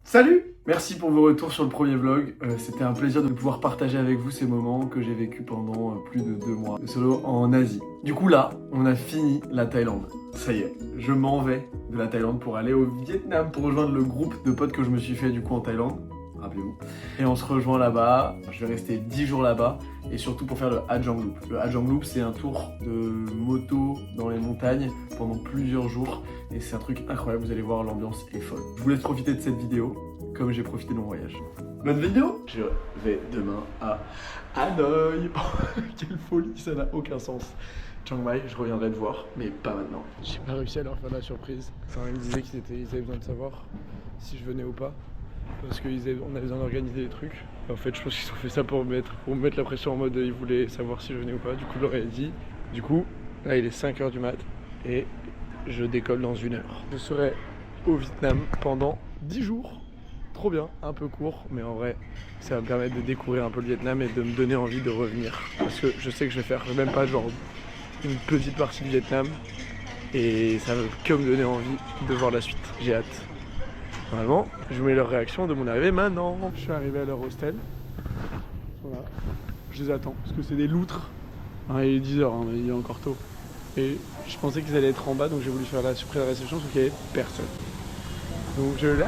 Salut! Merci pour vos retours sur le premier vlog. C'était un plaisir de pouvoir partager avec vous ces moments que j'ai vécu pendant plus de 2 mois de solo en Asie. Du coup là, on a fini la Thaïlande. Ça y est, je m'en vais de la Thaïlande pour aller au Vietnam pour rejoindre le groupe de potes que je me suis fait du coup en Thaïlande. Rappelez-vous. Et on se rejoint là-bas, je vais rester 10 jours là-bas et surtout pour faire le Hajang Loop. Le Hajang Loop, c'est un tour de moto dans les montagnes pendant plusieurs jours et c'est un truc incroyable, vous allez voir, l'ambiance est folle. Je vous laisse profiter de cette vidéo comme j'ai profité de mon voyage. Bonne vidéo! Je vais demain à Hanoï. Quelle folie, ça n'a aucun sens. Chiang Mai, je reviendrai te voir, mais pas maintenant. J'ai pas réussi à leur faire la surprise. Enfin, ils me disaient qu'ils avaient besoin de savoir si je venais ou pas. Parce qu'on avait besoin d'organiser des trucs. En fait, je pense qu'ils ont fait ça pour me mettre la pression en mode ils voulaient savoir si je venais ou pas. Du coup, je leur ai dit. Du coup, là, il est 5h du mat et je décolle dans 1 heure. Je serai au Vietnam pendant 10 jours. Trop bien, un peu court, mais en vrai, ça va me permettre de découvrir un peu le Vietnam et de me donner envie de revenir. Parce que je sais que je vais faire même pas genre une petite partie du Vietnam et ça va que me donner envie de voir la suite. J'ai hâte. Normalement, je vous mets leur réaction de mon arrivée maintenant. Je suis arrivé à leur hostel. Voilà. Je les attends parce que c'est des loutres. Il est 10h, hein, mais il est encore tôt. Et je pensais qu'ils allaient être en bas, donc j'ai voulu faire la surprise à la réception, sauf qu'il n'y avait personne. Donc je là.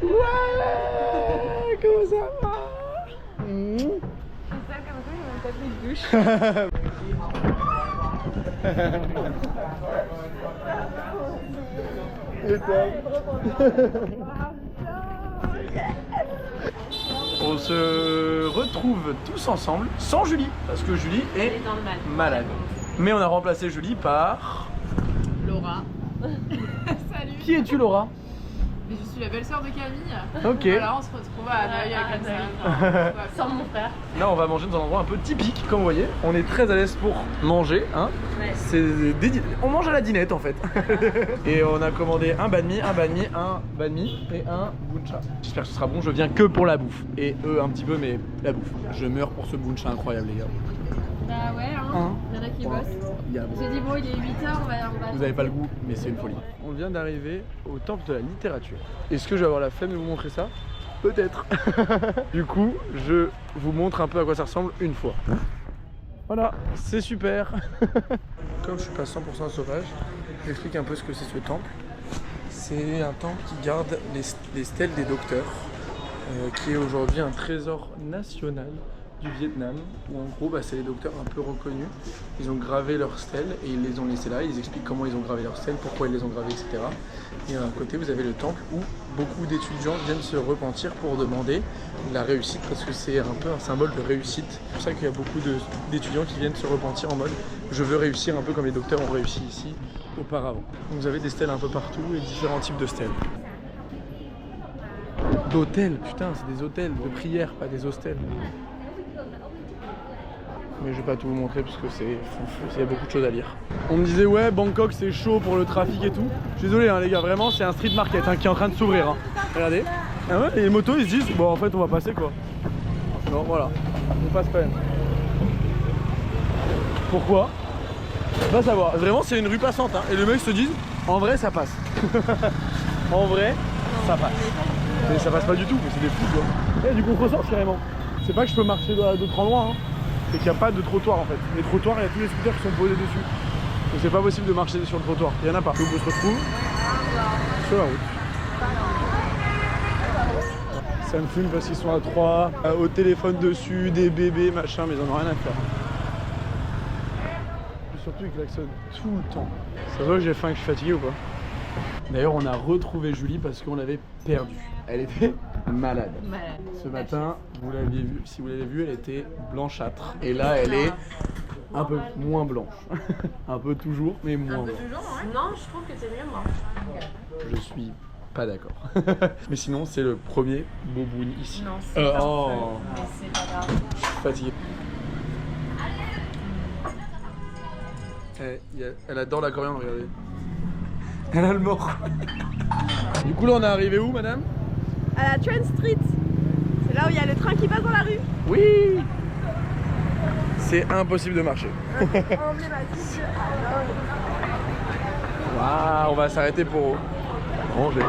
Ouais, comment ça va? C'est ça, comme ça, il m'a tapé une douche. On se retrouve tous ensemble, sans Julie, parce que Julie est dans le mal. malade. Mais on a remplacé Julie par... Laura. Salut. Qui es-tu, Laura? Mais je suis la belle-sœur de Camille. Ok. Voilà, on se retrouve à Hanoï comme ça. Sans mon frère. Là, on va manger dans un endroit un peu typique, comme vous voyez. On est très à l'aise pour manger, hein. Ouais. On mange à la dinette, en fait. Et on a commandé un banh mi, un banh mi, un banh mi et un buncha. J'espère que ce sera bon, je viens que pour la bouffe. Et eux, un petit peu, mais la bouffe. Je meurs pour ce buncha incroyable, les gars. Bah ouais, hein. Il y en a qui bossent. J'ai dit bon, il est 8h, on va... Vous avez pas le goût, mais c'est une folie. On vient d'arriver au temple de la littérature. Est-ce que je vais avoir la flemme de vous montrer ça? Peut-être. Du coup, je vous montre un peu à quoi ça ressemble une fois. Voilà, c'est super. Comme je suis pas 100% sauvage, j'explique un peu ce que c'est ce temple. C'est un temple qui garde les stèles des docteurs, qui est aujourd'hui un trésor national du Vietnam, où en gros c'est les docteurs un peu reconnus. Ils ont gravé leurs stèles et ils les ont laissées là. Ils expliquent comment ils ont gravé leurs stèles, pourquoi ils les ont gravées, etc. Et à côté vous avez le temple où beaucoup d'étudiants viennent se repentir pour demander la réussite, parce que c'est un peu un symbole de réussite. C'est pour ça qu'il y a beaucoup d'étudiants qui viennent se repentir en mode je veux réussir un peu comme les docteurs ont réussi ici auparavant. Donc vous avez des stèles un peu partout et différents types de stèles. D'hôtels, putain, c'est des hôtels de prière, pas des hostels. Mais je vais pas tout vous montrer parce que il y a beaucoup de choses à lire. On me disait ouais, Bangkok c'est chaud pour le trafic et tout. Je suis désolé hein, les gars, vraiment c'est un street market hein, qui est en train de s'ouvrir. Hein. Regardez. Ah ouais, et les motos ils se disent bon en fait on va passer quoi. Non voilà, on passe quand même. Pourquoi? Va savoir. Vraiment c'est une rue passante hein. Et les mecs se disent en vrai ça passe. En vrai ça passe. Mais ça passe pas du tout, mais c'est des fous quoi. Et du contresens carrément. C'est pas que je peux marcher à d'autres endroits hein. C'est qu'il n'y a pas de trottoir en fait. Les trottoirs, il y a tous les scooters qui sont posés dessus. Donc c'est pas possible de marcher sur le trottoir. Il y en a pas. Donc on se retrouve sur la route. Ça me fume parce qu'ils sont à 3, au téléphone dessus, des bébés, machin, mais ils en ont rien à faire. Et surtout ils klaxonnent tout le temps. Ça voit que j'ai faim et que je suis fatigué ou pas? D'ailleurs on a retrouvé Julie parce qu'on l'avait perdue. Elle était malade. Ce matin, vous l'aviez vu, si vous l'avez vu, elle était blanchâtre. Et là, elle est un peu moins blanche. Un peu toujours, mais moins blanche. Non, je trouve que c'est mieux moi. Je suis pas d'accord. Mais sinon, c'est le premier bobouni ici. Non, c'est pas oh. Mais c'est pas grave. Je suis fatigué. Elle adore la coriandre, regardez. Elle a le mort. Du coup, là, on est arrivé où, madame? À la Trent Street. C'est là où il y a le train qui passe dans la rue. Oui. c'est impossible de marcher. Waouh, on va s'arrêter pour manger.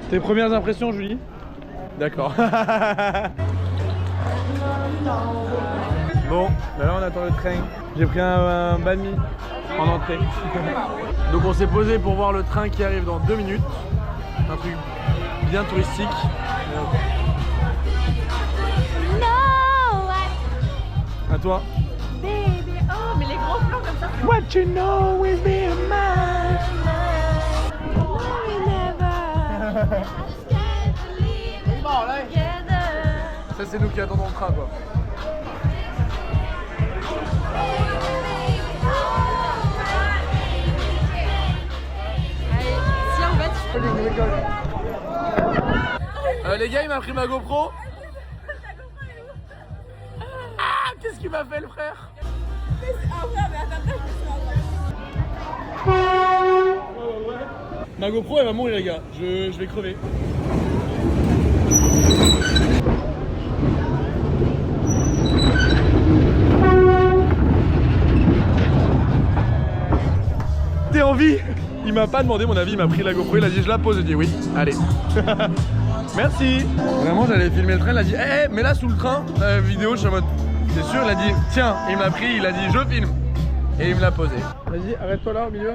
Tes premières impressions, Julie? D'accord. Bon, là on attend le train. J'ai pris un banh mi en entrée. Donc on s'est posé pour voir le train qui arrive dans 2 minutes. Un truc bien touristique. À toi. Baby, oh, mais les gros plans comme ça. What you know is being mine. Ça c'est nous qui attendons le train quoi. Allez, si en fait. Les gars, il m'a pris ma GoPro. Ah, qu'est-ce qu'il m'a fait le frère? Ma GoPro elle va mourir les gars, je vais crever. T'es en vie? Il m'a pas demandé mon avis, il m'a pris la GoPro, il a dit je la pose, j'ai dit oui, allez. Merci. Vraiment j'allais filmer le train, il a dit hé, mais là sous le train, la vidéo, je suis en mode c'est sûr, il a dit tiens, il m'a pris, il a dit je filme. Et il me l'a posé. Vas-y, arrête-toi là au milieu.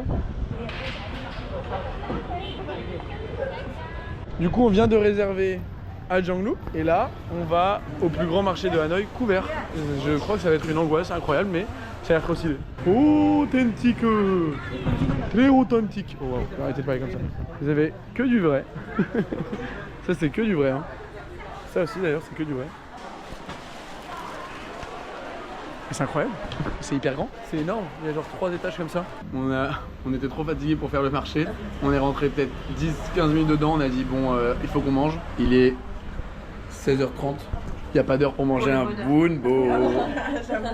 Du coup on vient de réserver à Jianglu et là on va au plus grand marché de Hanoï couvert. Je crois que ça va être une angoisse incroyable mais ça a l'air trop stylé. Authentique. Très authentique. Oh wow, arrêtez de parler comme ça. Vous avez que du vrai. Ça c'est que du vrai hein. Ça aussi d'ailleurs c'est que du vrai. C'est incroyable, c'est hyper grand, c'est énorme, il y a genre 3 étages comme ça. On était trop fatigués pour faire le marché, on est rentré peut-être 10-15 minutes dedans, on a dit bon il faut qu'on mange. Il est 16h30, il n'y a pas d'heure pour manger un bunbo.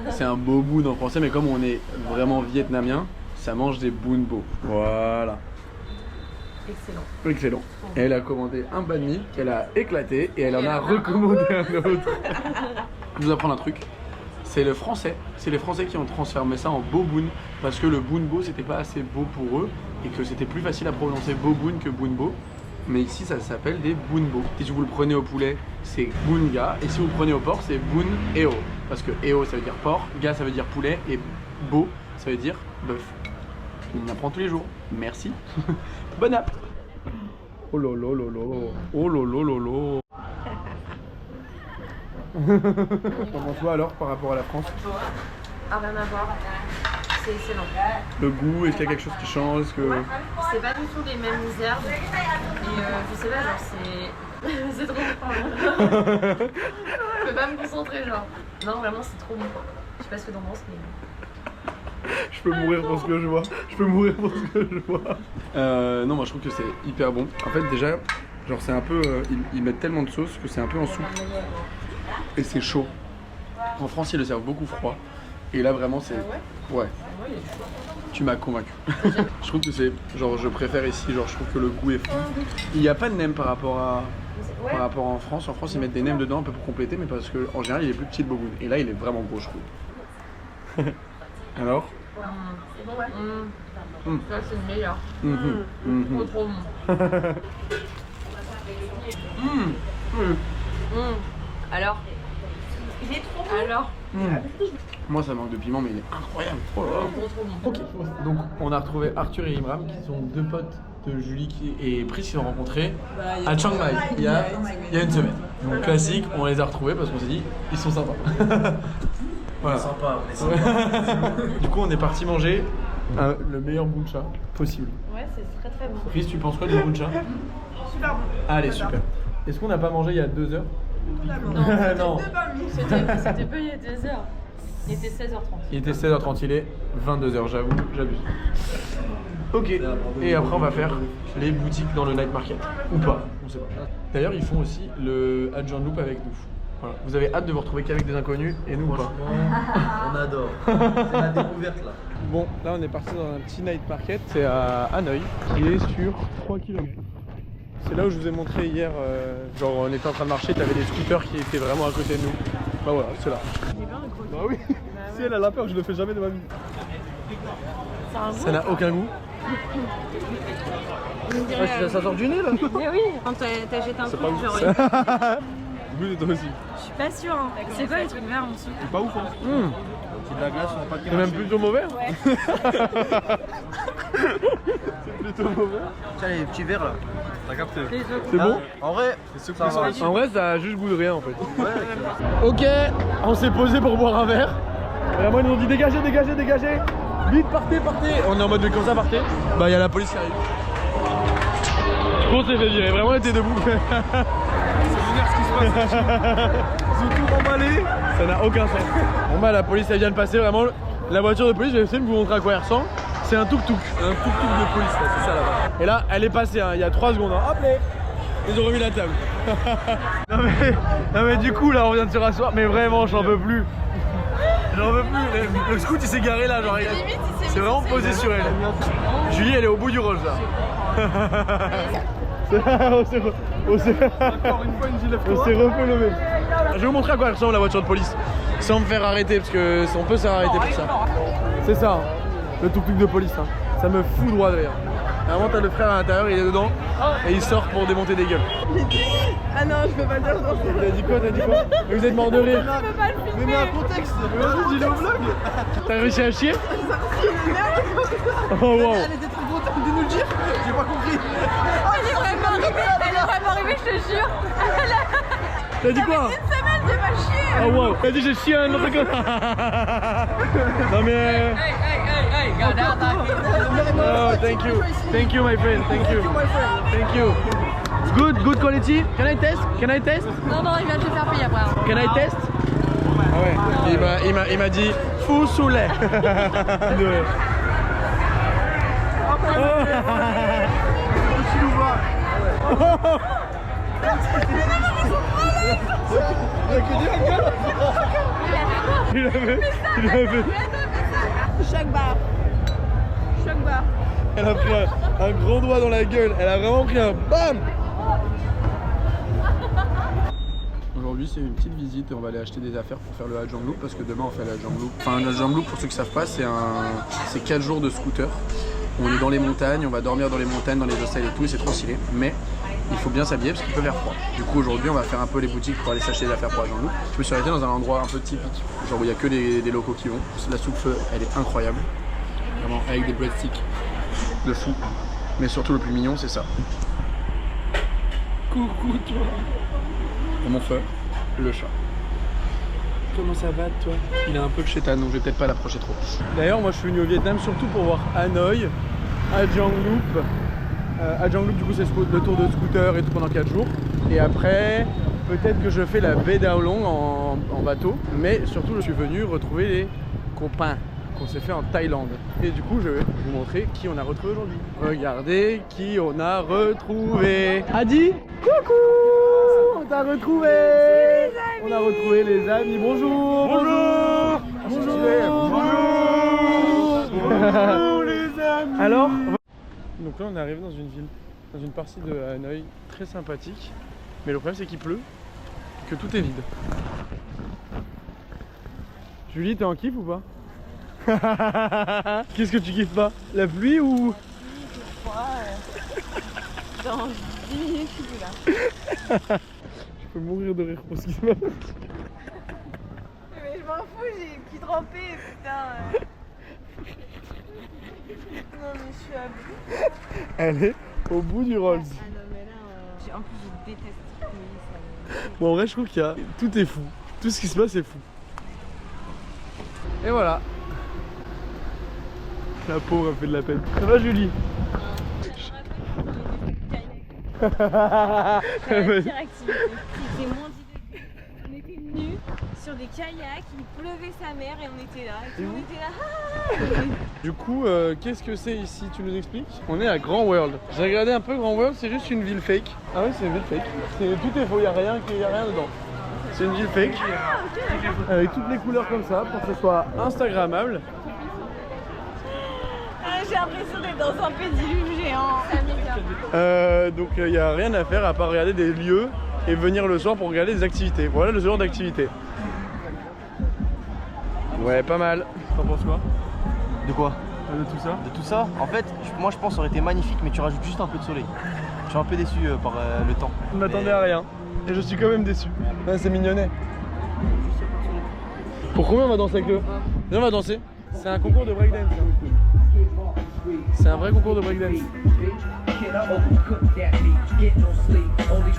C'est un beau boon en français mais comme on est vraiment vietnamien, ça mange des bunbo. Voilà. Excellent. Excellent. Et elle a commandé un banh mi qu'elle a éclaté et elle en a recommandé un autre. Je vous apprends un truc. C'est les Français qui ont transformé ça en boboon parce que le bunbo c'était pas assez beau pour eux et que c'était plus facile à prononcer boboon que bunbo. Mais ici ça s'appelle des bunbo. Si vous le prenez au poulet c'est bunga et si vous le prenez au porc c'est bun eo parce que eo ça veut dire porc, ga ça veut dire poulet et bo ça veut dire bœuf. On apprend tous les jours. Merci. Bon app. Oh lolo lolo. Oh lolo lolo. T'en penses quoi alors par rapport à la France? Ah, rien à voir. C'est excellent. Le goût, est-ce qu'il y a quelque chose qui change? Est-ce que... C'est pas du tout les mêmes herbes. Et je sais pas, genre c'est. C'est trop bon. Je peux pas me concentrer, genre. Non, vraiment, c'est trop bon. Je sais pas ce que t'en penses, mais. Je peux mourir pour ce que je vois. Je peux mourir pour ce que je vois. Non, moi je trouve que c'est hyper bon. En fait, déjà, genre c'est un peu. Ils mettent tellement de sauce que c'est un peu en soupe. Et c'est chaud. En France, ils le servent beaucoup froid. Et là, vraiment, c'est. Ah ouais? Ouais. Tu m'as convaincu. Je trouve que c'est. Genre, je préfère ici. Genre, je trouve que le goût est fou. Il n'y a pas de nem par rapport à. Ouais. Par rapport en France. En France, ils mettent des nems dedans un peu pour compléter, mais parce qu'en général, il est plus petit le boboon. Et là, il est vraiment gros, je trouve. Alors? Ça, c'est le meilleur. Trop bon. Alors? Il est trop bon. Alors? Moi, ça manque de piment, mais il est incroyable. Oh là là. Trop bon. Ok. Donc, on a retrouvé Arthur et Imram, qui sont 2 potes de Julie et Pris, qui se sont rencontrés à Chiang Mai il y a une semaine. Donc, classique, on les a retrouvés parce qu'on s'est dit, ils sont sympas. Voilà. On est sympa. Du coup, on est parti manger le meilleur buncha possible. Ouais, c'est très très bon. Pris, tu penses quoi du buncha? Super bon. Allez, super. Est-ce qu'on n'a pas mangé il y a 2 heures? Non. C'était pas il y a 2 heures. Il était 16h30. Il était 16h30, il est 22h, j'avoue, j'abuse. Ok, et après on va faire les boutiques dans le night market. Ou pas, on sait pas. D'ailleurs, ils font aussi le Adjoint Loop avec nous. Voilà. Vous avez hâte de vous retrouver qu'avec des inconnus et nous ou pas? On adore. C'est la découverte là. Bon, là on est parti dans un petit night market, c'est à Hanoï. Il est sur 3 km. C'est là où je vous ai montré hier, genre on était en train de marcher, t'avais des scooters qui étaient vraiment à côté de nous. Bah voilà, c'est là. Bah oui, si elle a peur, je le fais jamais de ma vie. Ça n'a aucun goût. Ça sort du nez là. Mais oui, quand t'as jeté un C'est truc, pas ouf. genre. Goûte toi aussi. Je suis pas sûre. Hein. C'est quoi les trucs verts en dessous? C'est pas ouf, hein. C'est de la glace, on va pas C'est même plutôt mauvais. Ouais. C'est plutôt mauvais. Tiens, les petits verres là. T'as capté. C'est bon? En vrai, En vrai, ça a juste goût de rien en fait. Ok, on s'est posé pour boire un verre. Vraiment, ils nous ont dit dégagez, dégagez, dégagez. Vite, partez, partez. On est en mode de comme ça, partez. Bah, il y a la police qui arrive. Du coup, on s'est fait virer. Vraiment, on était debout. C'est lunaire ce qui se passe. Ils ont tout emballé. Ça n'a aucun sens. Bon, bah, la police, elle vient de passer. Vraiment, la voiture de police, je vais essayer de vous montrer à quoi elle ressemble. C'est un tuk-tuk. Un tuk-tuk de police, là, c'est ça là-bas. Et là, elle est passée, hein, il y a 3 secondes. Hein. Hop, là. Ils ont remis la table. non mais du coup là on vient de se rasseoir, mais vraiment j'en peux plus. J'en peux plus. Le scout il s'est garé là, genre c'est vraiment posé sur elle. Julie elle est au bout du rôle là. On s'est refait lever. Je vais vous montrer à quoi elle ressemble la voiture de police. Sans me faire arrêter parce que on peut se faire arrêter pour ça. C'est ça, hein, le tuk-tuk de police. Hein. Ça me fout droit d'ailleurs. Vraiment t'as le frère à l'intérieur, il est dedans et il sort pour démonter des gueules. Ah non, je peux pas dire ça. T'as dit quoi? T'as dit quoi? Mais vous êtes mort de rire. Je peux pas le filmer. mais mets un contexte. Mais vas-y, dis-le au vlog. T'as réussi à chier? Oh wow. Elle était trop contente de nous le dire. J'ai pas compris. Elle est vraiment arrivée, je te jure. T'as dit quoi? Une semaine, j'ai pas chié. Oh wow. T'as dit j'ai chié un autre gars. Non mais... Oh, thank you my friend, thank you. Good quality. Can I test? Non, il vient de te faire payer après. Can I test? Ah ouais. Il m'a dit fou sous lait. Il a fait. Choc barre. Elle a pris un grand doigt dans la gueule. Elle a vraiment pris un BAM. Aujourd'hui c'est une petite visite et on va aller acheter des affaires pour faire le Hajang Loop parce que demain on fait le Hajang Loop. Enfin le Hajang Loop pour ceux qui savent pas c'est 4 jours de scooter. On est dans les montagnes, on va dormir dans les montagnes, dans les hostels et tout et c'est trop stylé. Mais il faut bien s'habiller parce qu'il peut faire froid. Du coup aujourd'hui on va faire un peu les boutiques pour aller s'acheter des affaires pour Hajang Loop. Je me suis arrêté dans un endroit un peu typique, genre où il n'y a que des locaux qui vont. La soupe feu elle est incroyable. Vraiment avec des breadsticks de fou. Mais surtout le plus mignon c'est ça. Coucou toi. Et mon feu, le chat. Comment ça va toi? Il est un peu chétan donc je vais peut-être pas l'approcher trop. D'ailleurs moi je suis venu au Vietnam surtout pour voir Hanoï, Hajang Loop. Hajang Loop du coup c'est le tour de scooter et tout pendant 4 jours. Et après peut-être que je fais la baie d'Ao Long en bateau. Mais surtout je suis venu retrouver les copains qu'on s'est fait en Thaïlande. Et du coup je vais vous montrer qui on a retrouvé aujourd'hui. Regardez qui on a retrouvé. Adi, coucou. On t'a retrouvé. On a retrouvé les amis. Bonjour. Bonjour. Bonjour les amis. Alors donc là on est arrivé dans une ville, dans une partie de Hanoï très sympathique. Mais le problème c'est qu'il pleut, que tout est vide. Julie, t'es en kiff ou pas? Qu'est-ce que tu kiffes pas? La pluie ou? Dans 10 minutes, je suis là. Je peux mourir de rire pour ce qui se passe. Mais je m'en fous, j'ai le cul trempé, putain. Non, mais je suis à bout. Elle est au bout du Rolls. Ah non, mais là, en plus, je déteste. Oui, ça... Bon, en vrai, je trouve qu'il y a... Tout est fou. Tout ce qui se passe est fou. Et voilà. La pauvre a fait de la peine. Ça va, Julie? La pire activité. C'était moins 10 degrés. On était nus sur des kayaks, il pleuvait sa mère et on était là. Et on était là. Du coup, qu'est-ce que c'est ici? Tu nous expliques? On est à Grand World. J'ai regardé un peu Grand World, c'est juste une ville fake. Ah oui, c'est une ville fake. Tout est faux, il n'y a rien dedans. C'est une ville fake. Avec toutes les couleurs comme ça pour que ce soit instagrammable. J'ai l'impression d'être dans un pédiluve géant. Donc il n'y a rien à faire à part regarder des lieux et venir le soir pour regarder des activités. Voilà le genre d'activité. Ouais, pas mal. T'en penses quoi? De quoi? De tout ça? De tout ça? En fait, moi je pense que ça aurait été magnifique, mais tu rajoutes juste un peu de soleil. Je suis un peu déçu par le temps. Je m'attendais à rien. Et je suis quand même déçu. Ouais, c'est mignonnet. Pour combien on va danser avec eux? Viens, on va danser. C'est un concours de breakdance. C'est un vrai concours de breakdance.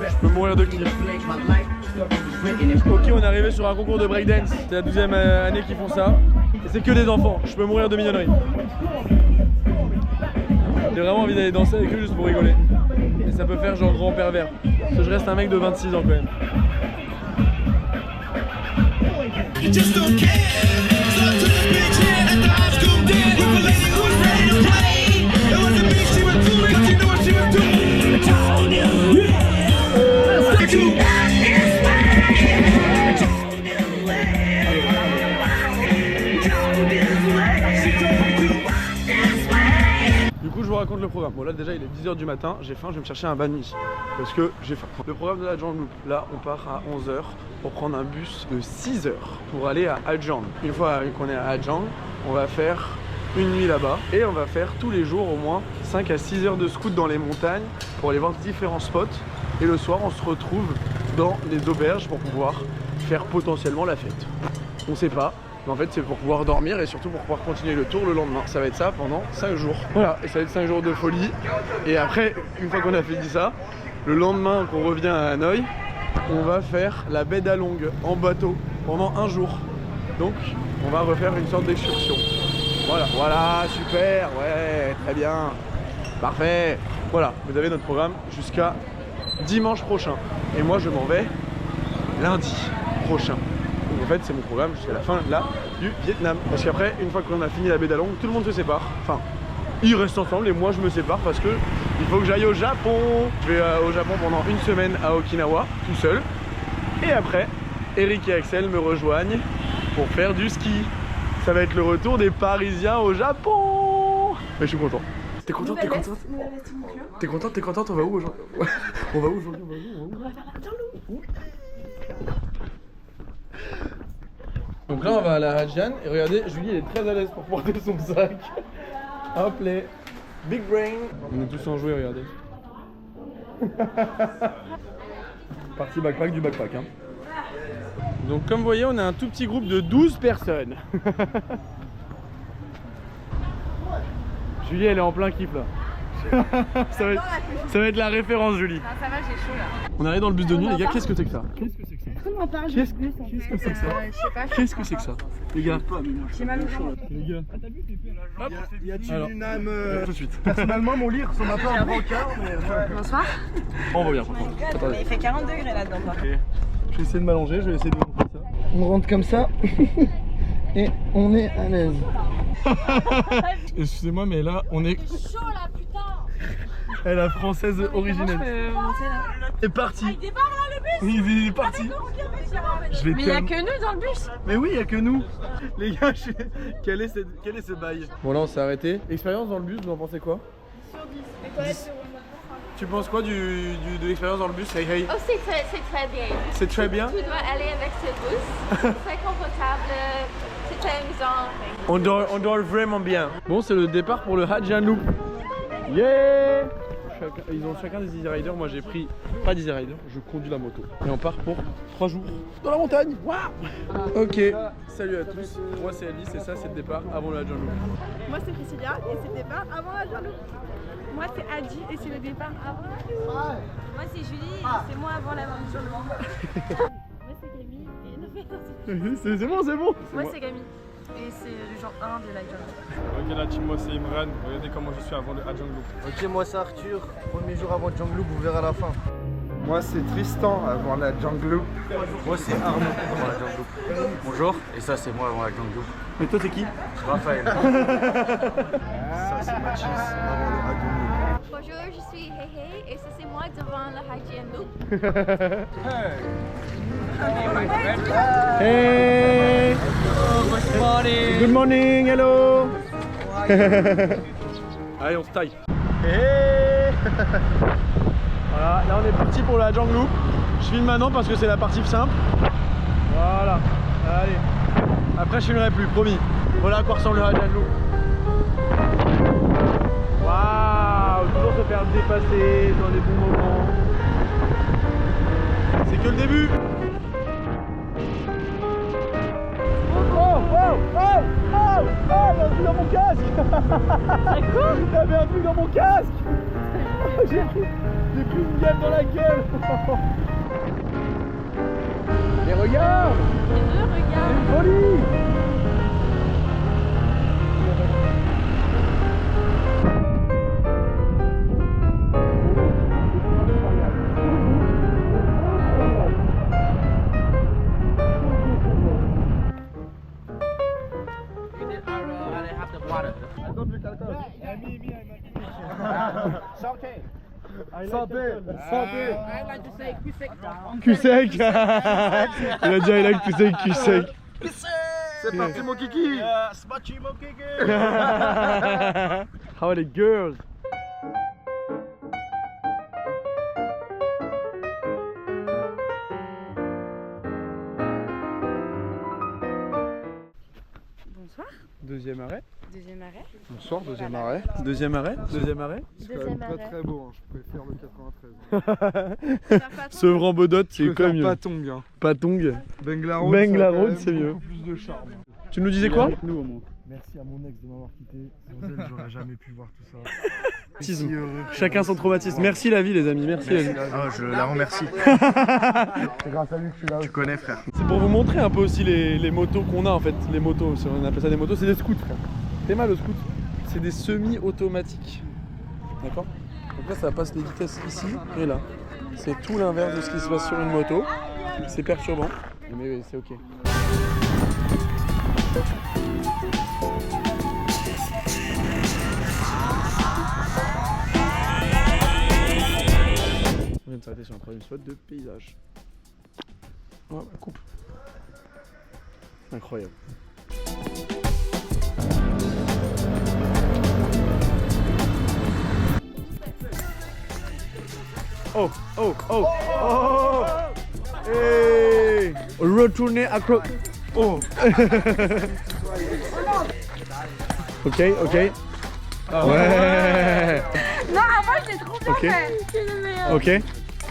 Je peux mourir de kiff. Ok, on est arrivé sur un concours de breakdance. C'est la 12e année qu'ils font ça. Et c'est que des enfants. Je peux mourir de mignonnerie. J'ai vraiment envie d'aller danser avec eux juste pour rigoler. Et ça peut faire genre grand pervers. Parce que je reste un mec de 26 ans quand même. Du coup je vous raconte le programme. Bon là déjà il est 10h du matin, j'ai faim, je vais me chercher un banh mi parce que j'ai faim. Le programme de la Jungle Loop, là on part à 11h pour prendre un bus de 6h pour aller à Ajang. Une fois qu'on est à Ajang, on va faire une nuit là-bas et on va faire tous les jours au moins 5 à 6 heures de scout dans les montagnes pour aller voir différents spots. Et le soir on se retrouve dans les auberges pour pouvoir faire potentiellement la fête. On sait pas. Mais en fait c'est pour pouvoir dormir et surtout pour pouvoir continuer le tour le lendemain. Ça va être ça pendant 5 jours. Voilà, et ça va être 5 jours de folie. Et après, une fois qu'on a fait ça, le lendemain qu'on revient à Hanoï, on va faire la baie d'Along en bateau pendant 1 jour. Donc on va refaire une sorte d'excursion. Voilà, voilà, super, ouais, très bien. Parfait. Voilà, vous avez notre programme jusqu'à dimanche prochain. Et moi je m'en vais lundi prochain. Donc en fait c'est mon programme jusqu'à la fin là du Vietnam. Parce qu'après, une fois qu'on a fini la baie d'Along, tout le monde se sépare. Enfin, ils restent ensemble et moi je me sépare parce que il faut que j'aille au Japon. Je vais au Japon pendant une semaine à Okinawa, tout seul. Et après, Eric et Axel me rejoignent pour faire du ski. Ça va être le retour des Parisiens au Japon. Mais je suis content. T'es contente? T'es contente? T'es contente? T'es contente? On va où aujourd'hui? On va où aujourd'hui? On va faire la Jungle. Donc là on va à la Hajian et regardez, Julie elle est très à l'aise pour porter son sac. Hop les big brain. On est tous en jouet, regardez. Partie backpack du backpack hein. Donc comme vous voyez on a un tout petit groupe de 12 personnes. Julie elle est en plein kiff là. ça va être la référence Julie. Non, ça va, j'ai chaud là. On arrive dans le bus de nuit les gars, qu'est-ce que c'est que ça? Qu'est-ce que c'est que ça? Comment on parle? Qu'est-ce que c'est que ça? Je sais pas. Qu'est-ce que c'est que ça? Les gars, J'ai mal au chaud. les gars. Hop. Y a-t-il Alors, une âme tout de suite. Personnellement, mon lit ressemble un peu à un brancard, mais. Bonsoir. On revient par contre. Attendez. Il fait 40 degrés là-dedans. Je vais essayer de m'allonger, je vais essayer de vous montrer ça. On rentre comme ça et on est à l'aise. Excusez-moi mais là on est... Chaud là, putain. Elle est la française originelle. C'est parti. Il débarque là le bus. Il est parti. Je vais Mais il y a que nous dans le bus. Mais oui, il n'y a que nous. Les gars, quel est ce bail? Bon là on s'est arrêté. Expérience dans le bus, vous en pensez quoi? Sur 10. Les toilettes sur Tu penses quoi de l'expérience dans le bus? Hey hey. Oh, c'est très bien. C'est très bien. Tu dois aller avec ce bus. C'est très confortable. C'est très amusant. On dort vraiment bien. Bon, c'est le départ pour le Hajian Loop. Yeah! Ils ont chacun des Easy Riders. Moi, j'ai pris pas d'Easy Rider. Je conduis la moto. Et on part pour 3 jours dans la montagne. Waouh! Ok. Salut à tous. Moi, c'est Alice et ça, c'est le départ avant le Hajian Loop. Moi c'est Priscilla et c'est le départ avant la Jungle Loop. Moi c'est Adi et c'est le départ avant la Jungle Loop. Moi c'est Julie et c'est moi avant la Jungle Loop. Moi c'est Camille et non mais C'est bon, c'est bon. Moi c'est Camille. Et c'est le genre 1 de la Jungle. Ok la team, moi c'est Imran, regardez comment je suis avant le Hajian Loop. Ok, moi c'est Arthur. Premier jour avant Jungle Loop, vous verrez à la fin. Moi c'est Tristan avant la Jungle Loop. Moi c'est Arnaud avant la Jungle Loop. Bonjour, et ça c'est moi avant la Jungle Loop. Mais toi, t'es qui? Raphaël. Ça c'est Mathis avant le Hajian Loop. Bonjour, je suis Hey Hey et ça c'est moi devant le Hajian Loop. Hey! Good morning, hello! Allez, on se taille. Hey! Voilà, là on est parti pour la Jungle Loop. Je filme maintenant parce que c'est la partie simple. Voilà, allez. Après je filmerai plus, promis. Voilà à quoi ressemble le Hadjanlouk. Waouh, toujours se faire dépasser dans des bons moments. C'est que le début. Il y a un truc dans mon casque. Il y avait un truc dans mon casque. J'ai pris une gueule dans la gueule. Mais regarde. C'est une folie. Santé. Cul sec. Il a dit I like cul sec. C'est parti mon kiki. How are the girls? Bonsoir. Deuxième arrêt. Deuxième arrêt. Bonsoir, deuxième arrêt. Deuxième arrêt. Deuxième arrêt. C'est quand même pas très beau, hein. Je préfère le 93. Sevran-Bodot, c'est quand même mieux. Patong. Hein. Patong. Bengla Road, c'est mieux. Beaucoup plus de charme. Tu nous disais quoi? Nous au moins. Merci à mon ex de m'avoir quitté. Sans elle, j'aurais jamais pu voir tout ça. Chacun son traumatisme. Merci la vie les amis, merci la vie. Ah, je la remercie. C'est grâce à lui que je suis là. Tu connais frère. C'est pour vous montrer un peu aussi les motos qu'on a en fait. Les motos, on appelle ça des motos, c'est des scouts frère. T'es mal au scout. C'est des semi-automatiques. D'accord? Donc là ça passe les vitesses ici et là. C'est tout l'inverse de ce qui se passe sur une moto. C'est perturbant. Mais c'est ok. On vient de s'arrêter sur un troisième spot de paysage. Oh, la coupe. Incroyable. Oh, oh, oh, oh, hey, retourner à croc. Oh. Ok, ok. Ouais. Non, avant j'étais trop bien fait. C'est le meilleur. Ok,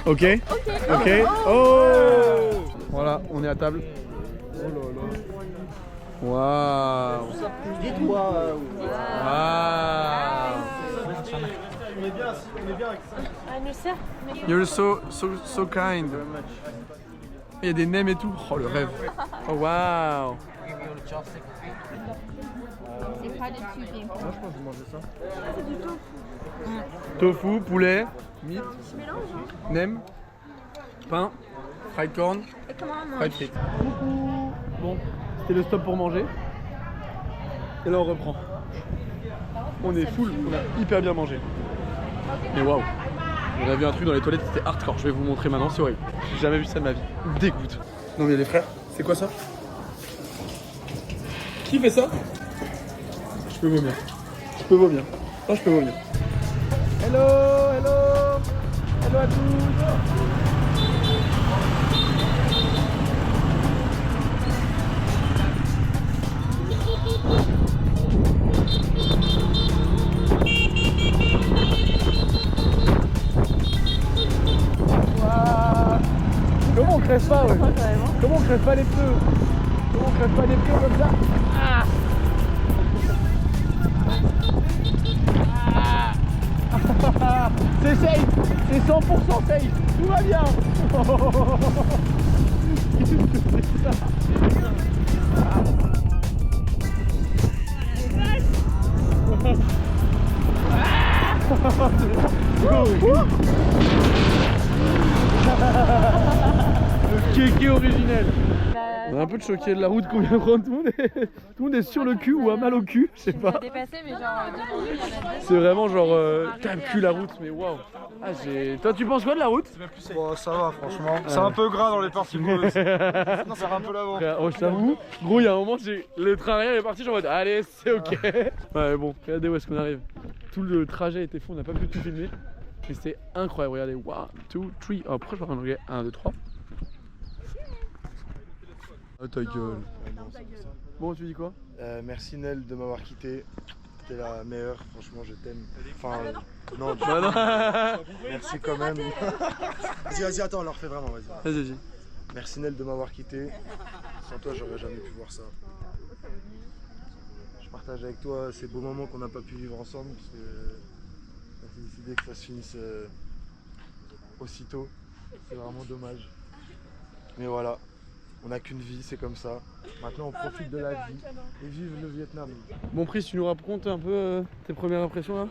ok, ok. Oh. Voilà, on est à table. Oh là là. Waouh. Dis-toi. Waouh. On est bien avec ça. Ah, nous sert. You're so kind. Il y a des nems et tout. Oh le rêve. Oh waouh. C'est pas de tuer. Moi je pense que je mangeais ça. Tofu, poulet, meat, nem, pain, fried corn, Et comment on mange? fried frites. Bon, c'était le stop pour manger. Et là on reprend. On est full, on a hyper bien mangé. Mais waouh, on a vu un truc dans les toilettes, c'était hardcore. Je vais vous montrer maintenant, c'est horrible. J'ai jamais vu ça de ma vie. Dégoûte. Non mais les frères, c'est quoi ça? Qui fait ça? Je peux vomir. Je peux vomir. Oh, je peux vomir. Hello, hello. Hello à tous. Comment on crève pas, ouais. Comment on crève pas les pneus? Comment on crève pas les pneus comme ça? Ah. C'est safe, c'est 100% safe, tout va bien. Le kéké originel. On est un peu choqué de la route qu'on vient de prendre. Tout le monde est sur le cul ou a mal au cul, je sais pas. Dépassé, mais genre devant nous, il y en a deux. C'est vraiment genre t'as le cul la route, mais waouh. Ah, toi tu penses quoi de la route? Bon, ça va franchement. C'est un peu gras dans les parties creuses. Non, ça va un peu l'avant. Oh, je t'avoue, gros, il y a un moment, le train arrière est parti, genre en mode allez, c'est ok. Ouais, bon, regardez où est-ce qu'on arrive. Tout le trajet était fou, on n'a pas pu tout filmer. Mais c'était incroyable, regardez. 1, 2, 3. Oh, pourquoi je parle en anglais? 1, 2, 3. Oh ta gueule. Bon, tu dis quoi? Merci Nel de m'avoir quitté. T'es la meilleure, franchement je t'aime. Enfin, non, Bah non. merci quand même. Vas-y, attends, on le refait vraiment, vas-y. Vas-y. Merci Nel de m'avoir quitté. Sans toi, j'aurais jamais pu voir ça. Je partage avec toi ces beaux moments qu'on n'a pas pu vivre ensemble parce que on a décidé que ça se finisse aussitôt. C'est vraiment dommage. Mais voilà, on n'a qu'une vie, c'est comme ça. Maintenant, on profite de la vie et vive le Vietnam. Bon, Pris, tu nous racontes un peu tes premières impressions là?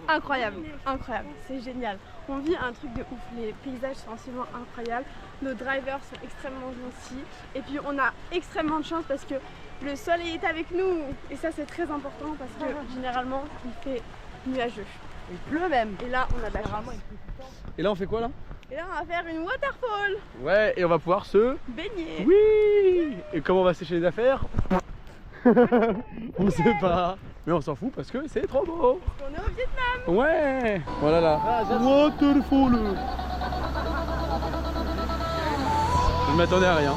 Incroyable, incroyable, c'est génial. On vit un truc de ouf, les paysages sont absolument incroyables, nos drivers sont extrêmement gentils et puis on a extrêmement de chance parce que le soleil est avec nous et ça c'est très important parce que généralement il fait nuageux. Il pleut même et là on a de la chance. Et là, on fait quoi là? Et là on va faire une waterfall, Ouais, et on va pouvoir se... baigner. Oui. Et comment on va sécher les affaires? On sait pas. Mais on s'en fout parce que c'est trop beau. On est au Vietnam. Ouais. Voilà là. Waterfall. Je ne m'attendais à rien.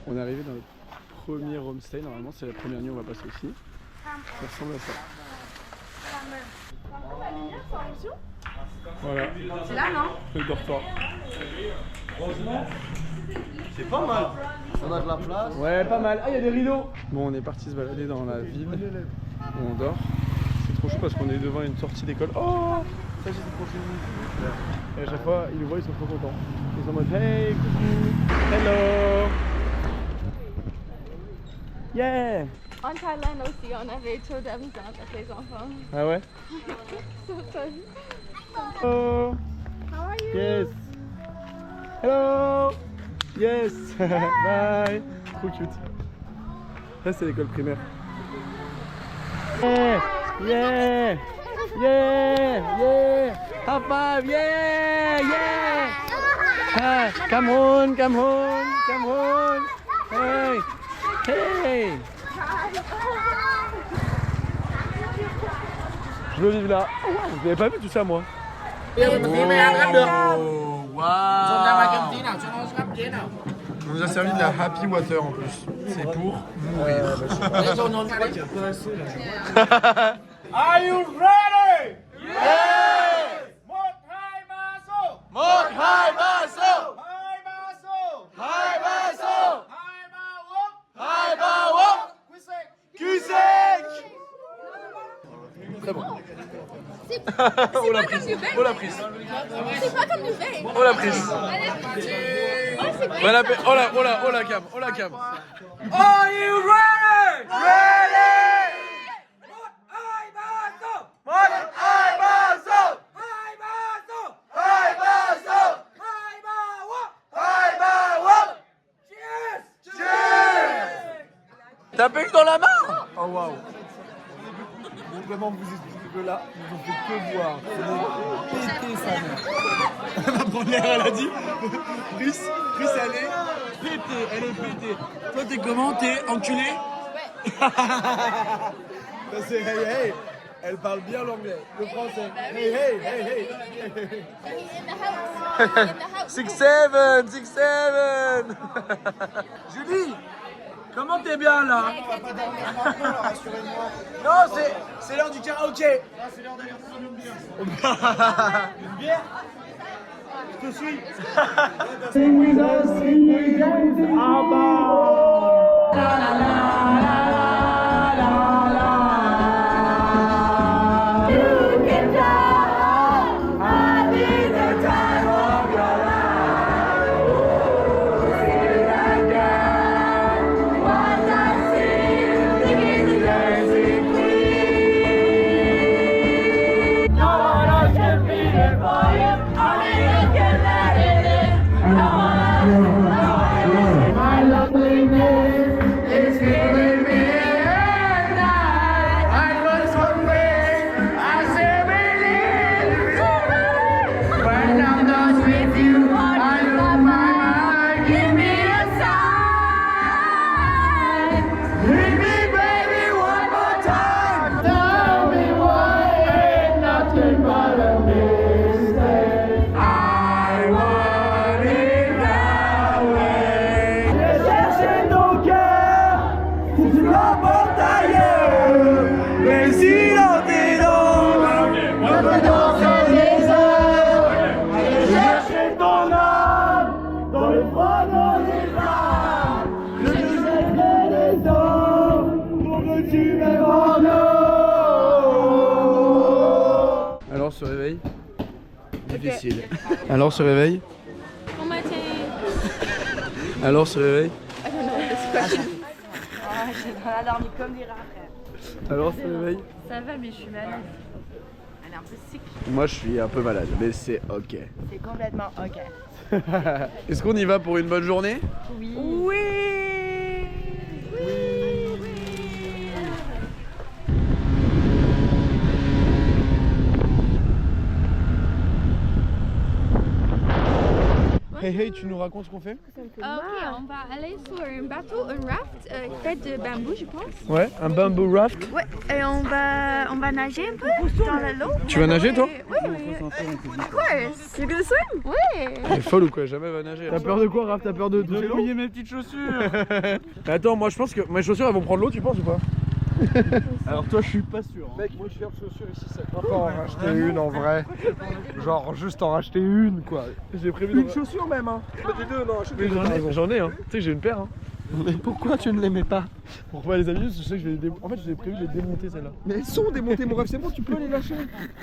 On est arrivé dans le premier homestay. Normalement, c'est la première nuit, on va passer ici. Ça ressemble à ça. La lumière c'est en option. Voilà. C'est là, non? Le dortoir. C'est pas mal. On a de la place. Ouais, pas mal. Ah, il y a des rideaux. Bon, on est parti se balader dans la ville où on dort. C'est trop chaud parce qu'on est devant une sortie d'école. Oh, ça c'est trop chaud. Et à chaque fois, ils nous voient, ils sont trop contents. Ils sont en mode hey, coucou, hello. Yeah. En Thaïlande aussi, on avait trop d'amusement avec les enfants. Ah ouais? So fun. Hello. How are you? Yes. Hello. Yes. Bye. Trop cute. Là, c'est l'école primaire. Yeah. Yeah. Yeah. Yeah. High five. Yeah. Yeah. Ah, come on. Come on. Come on. Hey. Hey. Je veux vivre là. Vous n'avez pas vu tout ça, moi? On nous a servi de la Happy Water en plus. C'est pour mourir. Are you ready? Yes! Một hai ba số. Một hai ba số. Hai ba số. Hai ba số. Hai ba uống. Hai ba uống. Cul sec. Très bon. C'est pas comme du vin. Oh la prise. C'est pas comme du vin. Oh la prise. Oh, c'est vrai. Oh la cam. Oh la cam. Are you ready? Ready! Một hai ba số. Một hai ba số. Hai ba số. Hai ba số. Hai ba uống. Hai ba uống. Cheers! Cheers! T'as bu dans la main? Oh waouh. Bon, vraiment vous expliquer que là, ils ont fait que boire. C'est pété sa mère. Ma première, elle a dit. Chris, elle est pétée. Elle est pétée. Toi, t'es comment? T'es enculé? Ça c'est hey hey. Elle parle bien l'anglais, le français. Hey hey hey hey. In the house. In the house. 6-7. Julie, comment t'es bien là? Non, c'est l'heure du karaoké. C'est l'heure d'aller prendre une bière. Une bière? Je te suis. Sing with us, sing with us. My loveliness is feeling Alors se réveille. Difficile. Alors se réveille. Bon matin. Alors se réveille. On a dormi comme des rats. Alors se réveille. Ça va, mais je suis malade. Elle est un peu sick. Moi je suis un peu malade, mais c'est ok. C'est complètement ok. Est-ce qu'on y va pour une bonne journée? Oui. Oui. Hey hey, tu nous racontes ce qu'on fait? Ok, on va aller sur un bateau, un raft fait de bambou, je pense. Ouais, un bamboo raft. Ouais, et on va nager un peu dans l'eau. Tu vas nager toi? Oui, oui. Of course. You're gonna swim? Oui. T'es folle ou quoi? Jamais va nager. T'as peur de quoi, Raph? T'as peur de toucher l'eau? mes petites chaussures. Attends, moi je pense que mes chaussures elles vont prendre l'eau, tu penses ou pas? Alors toi je suis pas sûr. Mec, moi je suis de chaussures ici, ça peut pas en racheter une en vrai. Genre juste en racheter une quoi. J'ai prévu Une chaussure même hein. Des deux, non, achète Mais des deux. j'en ai, hein. Tu sais que j'ai une paire, hein. Mais pourquoi tu ne les mets pas? Pourquoi les amis? Je sais que je vais les En fait, j'ai prévu de les démonter celles-là. Mais elles sont démontées mon rêve, c'est bon, tu peux les lâcher.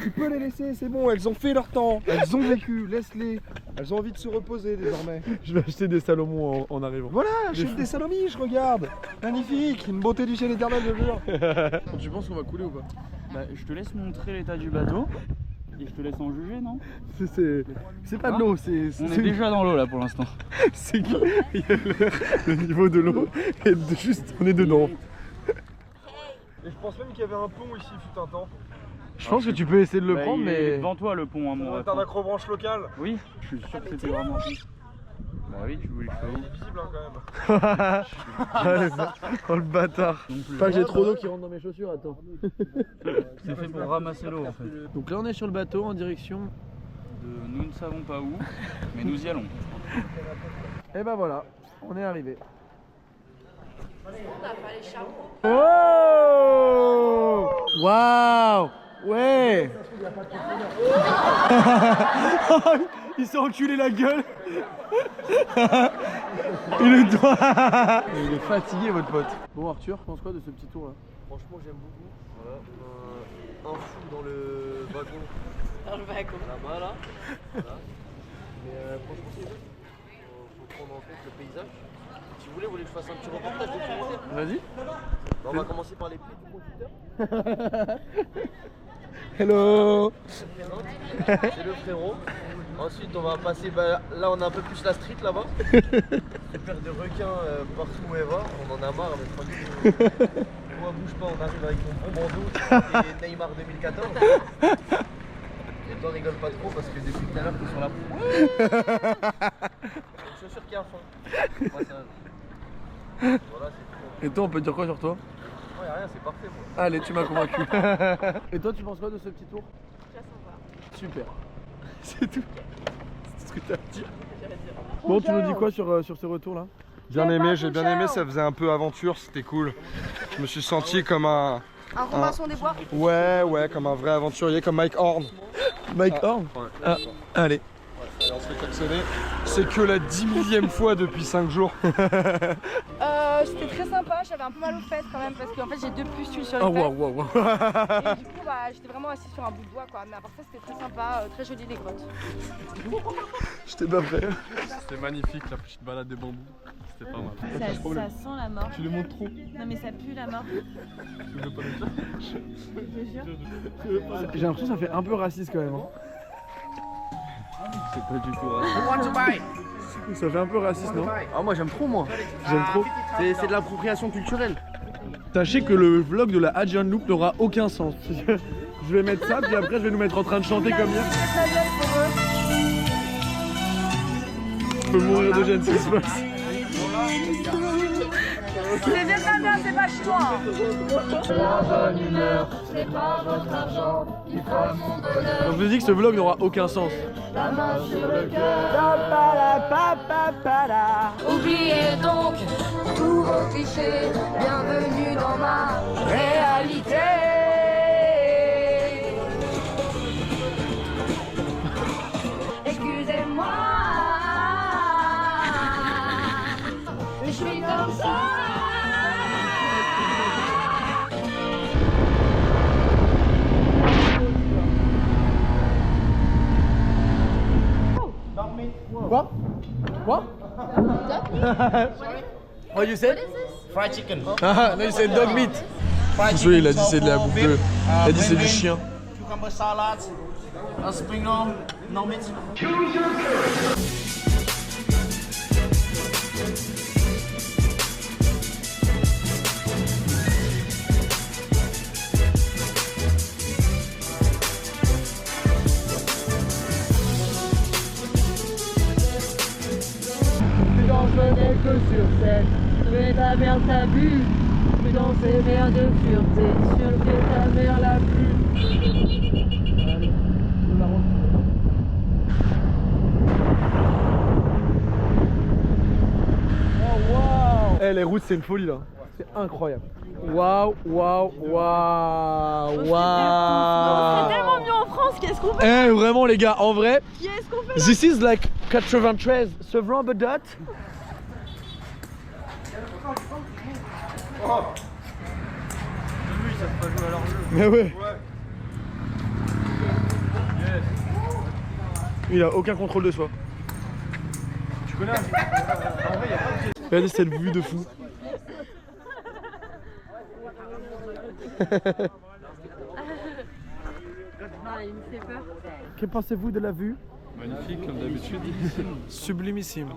Tu peux les laisser, c'est bon, elles ont fait leur temps. Elles ont vécu, laisse-les. Elles ont envie de se reposer désormais. Je vais acheter des Salomon en arrivant. Voilà, achète des salomiches, regarde. Magnifique, une beauté du ciel éternel, je jure. Tu penses qu'on va couler ou pas? Bah, je te laisse montrer l'état du bateau. Et je te laisse en juger, non? C'est pas de l'eau, On est déjà dans l'eau là pour l'instant. C'est qu'il y a le niveau de l'eau et juste on est dedans. Et je pense même qu'il y avait un pont ici, fut un temps. Je pense que tu peux essayer de le Bah, prendre, il est mais. devant toi le pont, à mon On ref. est un accrobranche local. Oui, je suis sûr que c'était vraiment lui. Bah oui, tu voulais que je Il est visible hein, quand même. Oh le bâtard. Pas que j'ai trop d'eau qui rentre dans mes chaussures, attends. C'est fait pour ramasser l'eau en fait. Donc là on est sur le bateau en direction. Nous ne savons pas où, mais nous y allons. Et ben voilà, on est arrivé. Oh! Waouh! Ouais! Il s'est enculé la gueule! Il est doigt! Il est fatigué votre pote. Bon Arthur, tu penses quoi de ce petit tour là? Franchement, j'aime beaucoup. Voilà, un fou dans le wagon. Dans le wagon. Là-bas, là. Voilà. Mais franchement, c'est bien. Faut prendre en compte le paysage. Si vous voulez que je fasse un petit reportage documentaire. Vas-y. On va commencer par les pieds du conducteur. Hello! C'est le frérot. Ensuite, on va passer. Bah, là, on a un peu plus la street là-bas. Des paires de requins partout où elle va. On en a marre, mais tranquille. Moi, bouge pas, on arrive avec mon bon bandeau. Et Neymar 2014. Et toi, rigole pas trop parce que depuis tout à l'heure, t'es sur la proue. Une chaussure qui a faim. Moi, ça. Voilà, c'est tout. Et toi, on peut dire quoi sur toi? Moi, y'a rien, c'est parfait, moi. Allez, tu m'as convaincu. Et toi, tu penses quoi de ce petit tour? Très sympa. Super. C'est tout. C'est ce que t'as à dire. Bon, tu nous dis quoi sur ce retour là? Bien aimé, j'ai bien aimé, ça faisait un peu aventure, c'était cool. Je me suis senti comme un Robinson des Bois. Ouais, comme un vrai aventurier, comme Mike Horn. Mike Horn? Ouais. Allez. Allez, on se fait klaxonner. C'est que la 10 000e fois depuis 5 jours. C'était très sympa, j'avais un peu mal aux fesses quand même parce qu'en fait j'ai 2 pustules sur les Oh fesses. waouh. Et du coup j'étais vraiment assise sur un bout de bois quoi. Mais à part ça c'était très sympa, très joli les grottes. J'étais pas prêt. C'était magnifique la petite balade des bambous. C'était pas mal. Ça sent la mort. Tu les montres trop. Non mais ça pue la mort. Tu veux pas le dire? J'ai l'impression que ça fait un peu raciste quand même. Hein. C'est pas du tout raciste. Ça fait un peu raciste, non? Ah, moi j'aime trop, moi. J'aime trop. C'est de l'appropriation culturelle. Sachez que le vlog de la Adjian Loop n'aura aucun sens. Je vais mettre ça, puis après je vais nous mettre en train de chanter comme hier. Je peux mourir de gêne, c'est ce qui se passe. C'est vietnamien, c'est pas chinois. Donc je vous dis que ce vlog n'aura aucun sens. Oubliez donc tous vos clichés, bienvenue dans ma réalité. Excusez-moi, je suis comme ça. What you said? Fried chicken. Ah, no, you said dog meat. Oui, il a dit c'est de la bouffe de... Il a dit c'est du chien. Cucumber salad. A spring roll. No meat. Que sur scène, mais ta mère t'a vu, mais dans ces mers de fureté, sur le pied ta mère l'a plu. Oh waouh! Eh les routes c'est une folie là, c'est incroyable. Waouh, waouh, waouh, On waouh! serait tellement mieux en France, qu'est-ce qu'on fait? Eh vraiment les gars, en vrai, Qu'est-ce qu'on fait? this is like 93, c'est vraiment bedot. Oh. Lui, ils savent pas jouer à leur jeu. Mais ouais. Ouais. Yes. Il a aucun contrôle de soi. Tu connais en vrai, il y a pas de... Regardez cette vue de fou. Il me fait peur. Que pensez-vous de la vue? Magnifique comme d'habitude. Sublimissime.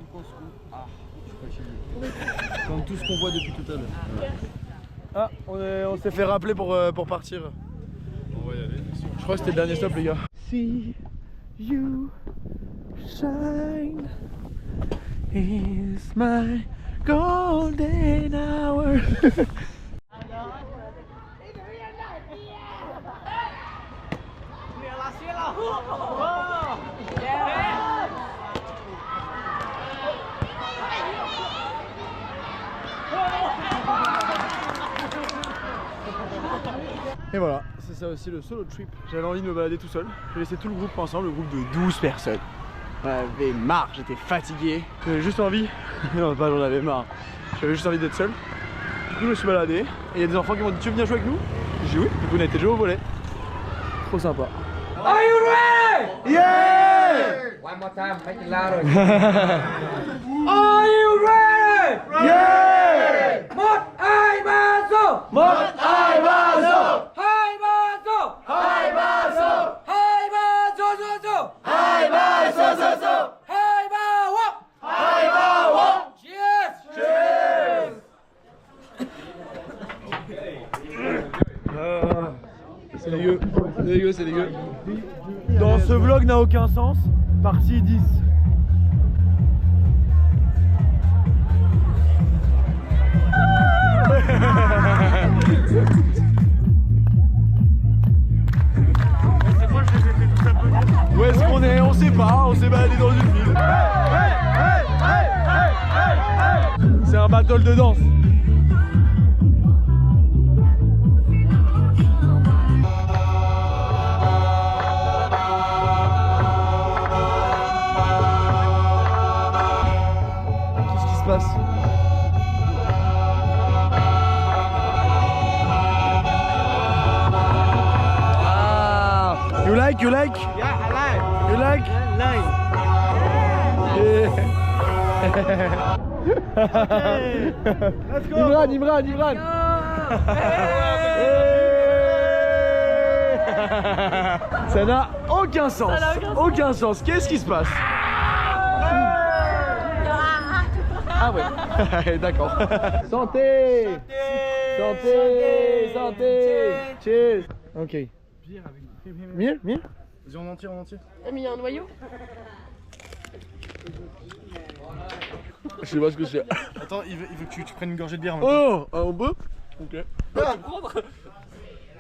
Comme tout ce qu'on voit depuis tout à l'heure. Ah, on s'est fait rappeler pour partir. On va y aller, bien sûr. Je crois que c'était le dernier stop les gars. See you shine is my golden hour. Et voilà, c'est ça aussi le solo trip. J'avais envie de me balader tout seul. J'ai laissé tout le groupe ensemble, le groupe de 12 personnes. J'en avais marre, j'étais fatigué. J'avais juste envie. Non, pas j'en avais marre. J'avais juste envie d'être seul. Du coup, je me suis baladé. Et il y a des enfants qui m'ont dit: tu veux venir jouer avec nous? J'ai dit oui. Du coup, on a été jouer au volet. Trop sympa. Are you ready? Yeah! One more time, make it louder. Are you ready? Yeah! Một hai ba số. Một hai ba số. Hai ba số. Hai ba số. Hai ba số số số. Hai ba số số số. Hai ba one. Hai ba one. Cheers. Cheers! C'est dégueu, c'est dégueu, c'est dégueu. Dans ce vlog n'a aucun sens, partie 10. Où est-ce qu'on est? On sait pas, on s'est baladé dans une ville. C'est un battle de danse. Qu'est-ce qui se passe? Ah, you like? Yeah, I like. You like? Nice. Let's go. Imran. Ça n'a aucun sens. Aucun sens. Qu'est-ce qui se passe? Ah ouais. D'accord. Santé. Cheers. Ok. Mieux. Vas-y, en entier. T'as mis un noyau? Je sais pas ce que c'est. Attends, il veut que tu prennes une gorgée de bière. Oh, on peut? Ok.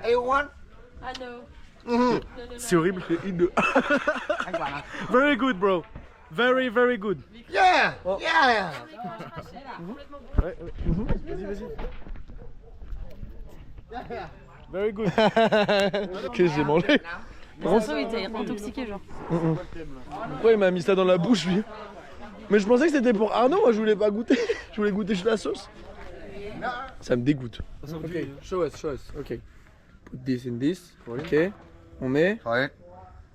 Hey, one. Ah non. C'est horrible. C'est une de. Very good, bro. Very good. Yeah. Oh. Yeah. Ouais. Vas-y. Very good. Qu'est-ce que j'ai mangé? François, il était intoxiqué, genre. Pourquoi il m'a mis ça dans la bouche, lui? Mais je pensais que c'était pour Arnaud, moi je voulais pas goûter. Je voulais goûter juste la sauce. Ça me dégoûte. Ok, show us. Ok. Put this in this. Ok. On met. Ouais.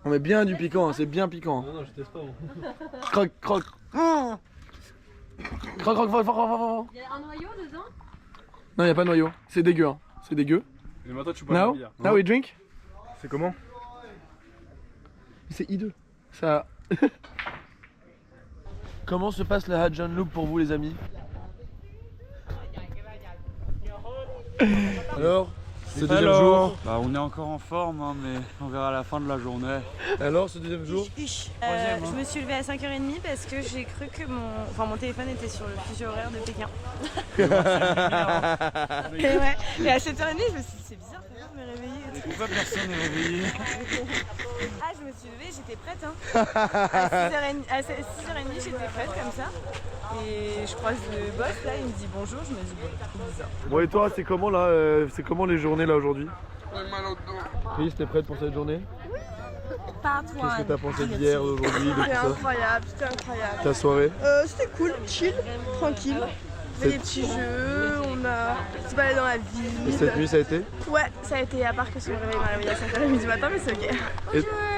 On met bien du piquant, c'est bien piquant. Non, je teste pas. Croque. Croc, croc, croc, croc, croc, croc. Il y a un noyau dedans? Non, y a pas de noyau. C'est dégueu, hein. C'est dégueu. Mais maintenant tu bois la bière. Now we drink. C'est comment? C'est hideux. Ça. Comment se passe le Hadjan Loop pour vous, les amis? Alors, ce deuxième jour. Bah, on est encore en forme, hein, mais on verra à la fin de la journée. Alors, ce deuxième jour? Je me suis levée à 5h30 parce que j'ai cru que mon téléphone était sur le fuseau horaire de Pékin. Et ouais, et à 7h30, je me suis dit, c'est bizarre, personne ne m'est réveillée. Pourquoi personne n'est réveillé? Ah, je me suis levée, j'étais prête. Hein. À 6h30, j'étais prête comme ça. Et je croise le boss là, il me dit bonjour, je me dis bon, trop bizarre. Bon, et toi, c'est comment là c'est comment les journées là aujourd'hui? Chris, t'es prête pour cette journée? Qu'est-ce que t'as pensé d'hier, d'aujourd'hui, de tout C'était ça? incroyable, c'était incroyable. Ta soirée? C'était cool, chill, tranquille. On fait des petits jeux, on a se baladé dans la ville. Et cette nuit, ça a été? Ouais, ça a été, à part que son réveil m'a réveillé à 5h30 du matin, mais c'est ok.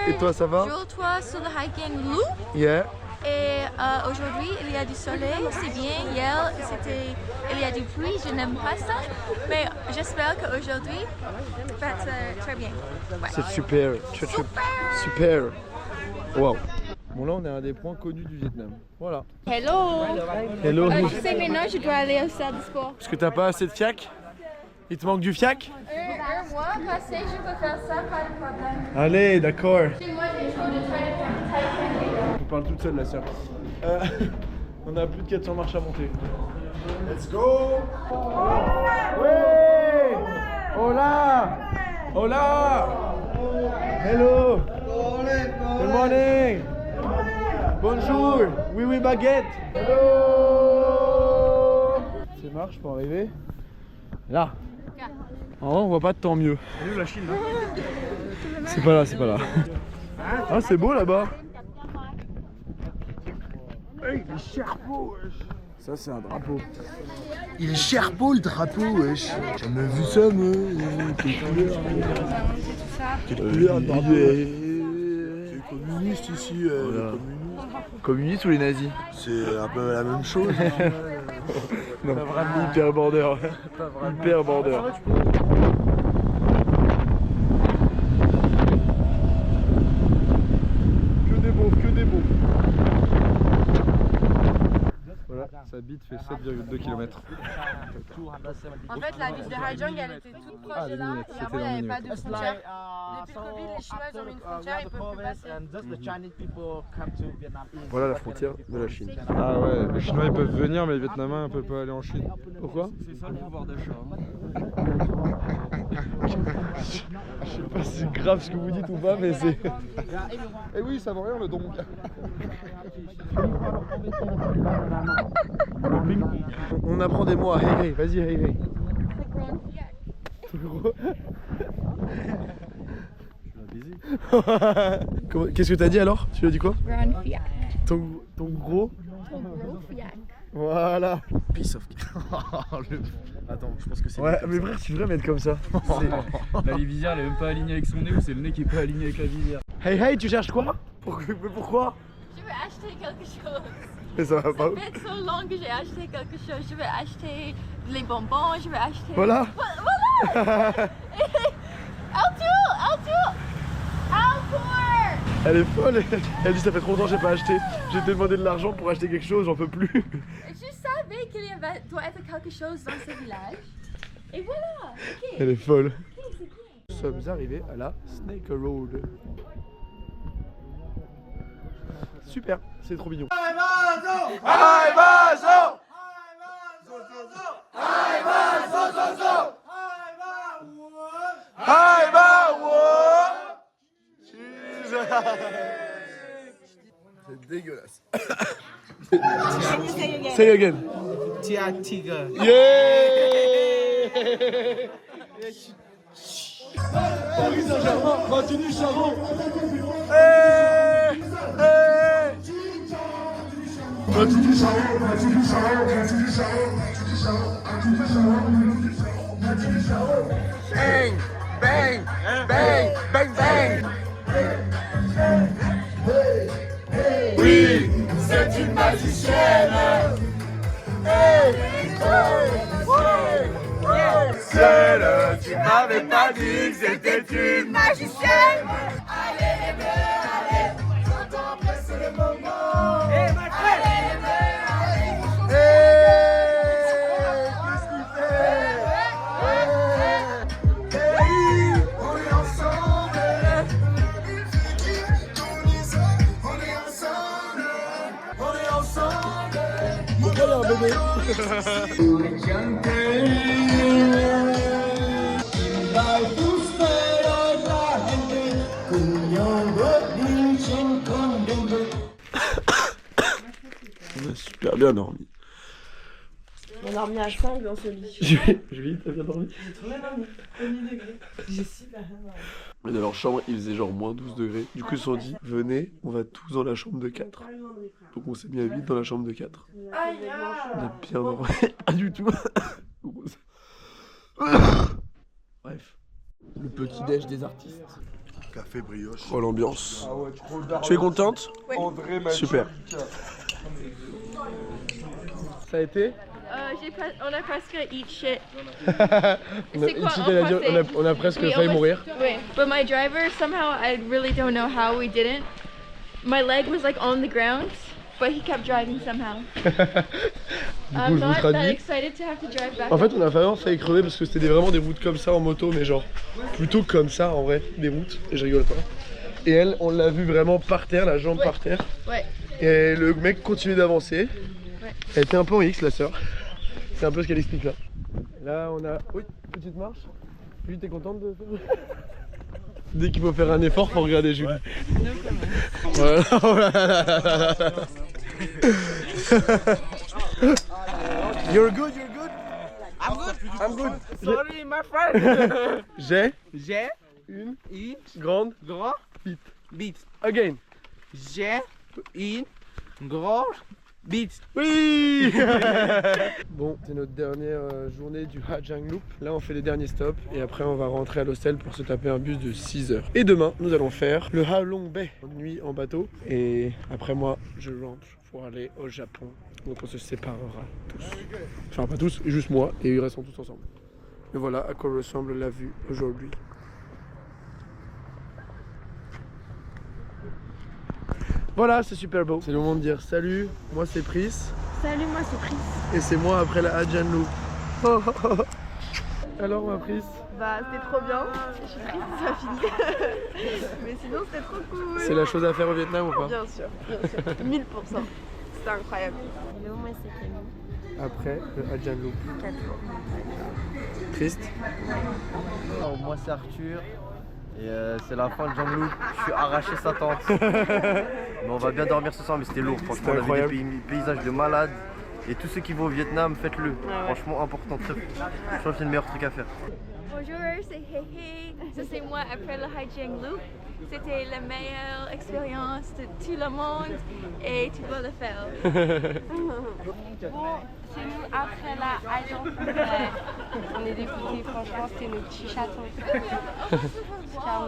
Et toi, ça va? Bonjour, toi sur le hiking Lou. Yeah. Et aujourd'hui, il y a du soleil, c'est bien. Hier, il y a du pluie, je n'aime pas ça. Mais j'espère qu'aujourd'hui, va être très bien. Ouais. C'est super. Super. Wow. Bon, là, on est à un des points connus du Vietnam. Voilà. Hello. Hello. Tu sais, maintenant, je dois aller au salle de sport. Parce que t'as pas assez de fiac? Il te manque du fiac? Un mois passé, je peux faire ça, pas de problème. Allez, d'accord. Chez moi, j'ai trop de travail. On parle toute seule, la sœur. On a plus de 400 marches à monter. Let's go! Ouais! Hola! Hola! Hello! Good morning! Bonjour! Oui, oui, baguette! Hello! C'est marche pour arriver? Là! En haut, on voit pas, tant mieux. Elle est où la Chine là? C'est pas là, c'est pas là. Ah, c'est beau là-bas! Hey, il est Sherpa, wesh. Ça, c'est un drapeau. Il est Sherpa, le drapeau, wesh. J'ai jamais vu ça, moi. Quelle couleur, le drapeau? C'est communiste ici. Voilà. Communiste ou les nazis? C'est un peu la même chose. Non, hyper border. Hyper border. Que des beaufs, que des beaufs. Voilà, sa bite fait 7,2 km. En fait, la ville de Haijiang, elle était toute proche de là. Et avant, il n'y avait pas de frontière. Depuis le Covid, les Chinois ont mis une frontière, ils ne peuvent plus passer. Voilà la frontière de la Chine. Ah ouais, les Chinois ils peuvent venir mais les Vietnamiens ne peuvent pas aller en Chine. Pourquoi? C'est ça le pouvoir d'achat. Je sais pas si c'est grave ce que vous dites ou pas, mais c'est... Eh oui, ça vaut rien le don. On apprend des mots à hey hey, vas-y hey hey. Ton gros. Qu'est-ce que t'as dit alors? Tu as dit quoi? Ton gros. Voilà. Piece of Attends, je pense que c'est... Ouais, mais frère, tu devrais mettre comme ça. La visière elle est même pas alignée avec son nez ou c'est le nez qui est pas aligné avec la visière? Hey hey, tu cherches quoi? Pourquoi? Je veux acheter quelque chose. Mais ça va pas. Ça fait trop long que j'ai acheté quelque chose. Je veux acheter les bonbons, je veux acheter... Voilà. Voilà. Altour. Elle est folle. Elle dit ça fait trop longtemps que j'ai pas acheté. J'ai demandé de l'argent pour acheter quelque chose, j'en peux plus. Je savais qu'il doit être quelque chose dans ce village. Et voilà. Okay. Elle est folle. Okay, c'est bien. Nous sommes arrivés à la Snake Road. Super, c'est trop mignon. C'est dégueulasse. Say again. Tiger. Yeah! Paris Saint-Germain, Martini Charon. Martini Charon, Martini Charon, Martini Charon, Martini Charon. Bang, bang, bang, bang, bang. Oui, c'est une magicienne. a dit que c'était une magicienne. Allez les bleus, allez, j'entends presser le moment. Et ma frère. Allez les bleus, allez. Qu'est-ce qu'il fait? On est ensemble. On est ensemble. On est ensemble. Pourquoi il y a un bébé? On a super bien dormi. On a dormi à 5 dans ce lit. Julie, t'as bien dormi? J'ai trop bien dormi. Au degrés. J'ai super bien dormi. Et dans leur chambre, il faisait genre moins 12 degrés. Du coup, ils se sont dit, venez, on va tous dans la chambre de 4. Donc on s'est mis à 8 dans la chambre de 4. On a bien dormi. Pas du tout. Bref. Le petit déj des artistes. Café brioche. Oh l'ambiance. Tu es contente? Oui. Super. Ça a été? On a presque eat shit. On a presque failli mourir. Wait, but my driver, somehow, I really don't know how we didn't. My leg was like on the ground, but he kept driving somehow. I'm not that excited to have to drive back. En fait, on a vraiment failli crever parce que c'était vraiment des routes comme ça en moto, mais genre plutôt comme ça en vrai, des routes. Et je rigole pas. Et elle, on l'a vu vraiment par terre, la jambe par terre. Ouais. Et le mec continuait d'avancer. Ouais. Elle était un peu en X, la sœur. C'est un peu ce qu'elle explique là. Et là, on a. Oui, petite marche. Julie, t'es contente de faire? Dès qu'il faut faire un effort, faut regarder Julie. Voilà. You're good, you're good. I'm good. I'm good. Sorry, my friend. J'ai J'ai une grande bite. bite. Again. J'ai une grande bite. Oui. Bon, c'est notre dernière journée du Hajang Loop. Là, on fait les derniers stops et après, on va rentrer à l'hostel pour se taper un bus de 6 heures. Et demain, nous allons faire le Ha Long Bay, une nuit en bateau. Et après moi, je rentre pour aller au Japon. Donc on se séparera tous. Enfin, pas tous, juste moi et ils resteront tous ensemble. Et voilà à quoi ressemble la vue aujourd'hui. Voilà, c'est super beau. C'est le moment de dire salut, moi c'est Pris. Salut, moi c'est Pris. Et c'est moi après la Hajang Loop. Oh, oh, oh. Alors ma Pris? Bah c'était trop bien. Je suis triste, ça finit. Mais sinon c'était trop cool. C'est la chose à faire au Vietnam ou pas? Bien sûr, 1000%. C'était incroyable. Hello, moi c'est Camille. Après le Hajang Loop. 4 jours. Triste? Alors, moi c'est Arthur et c'est la fin de Hajang Loop. Je suis arraché sa tente. Mais on va bien dormir ce soir, mais c'était lourd. Franchement, on avait des paysages de malades. Et tous ceux qui vont au Vietnam, faites-le. Franchement, important. Je pense que c'est le meilleur truc à faire. Bonjour, c'est Hehe. Ça c'est moi après le Hajang Loop. C'était la meilleure expérience de tout le monde et tu dois le faire. Bon, c'est nous après la Hajang Loop. On est dégoûtés, franchement, c'était nos petits chatons. Car on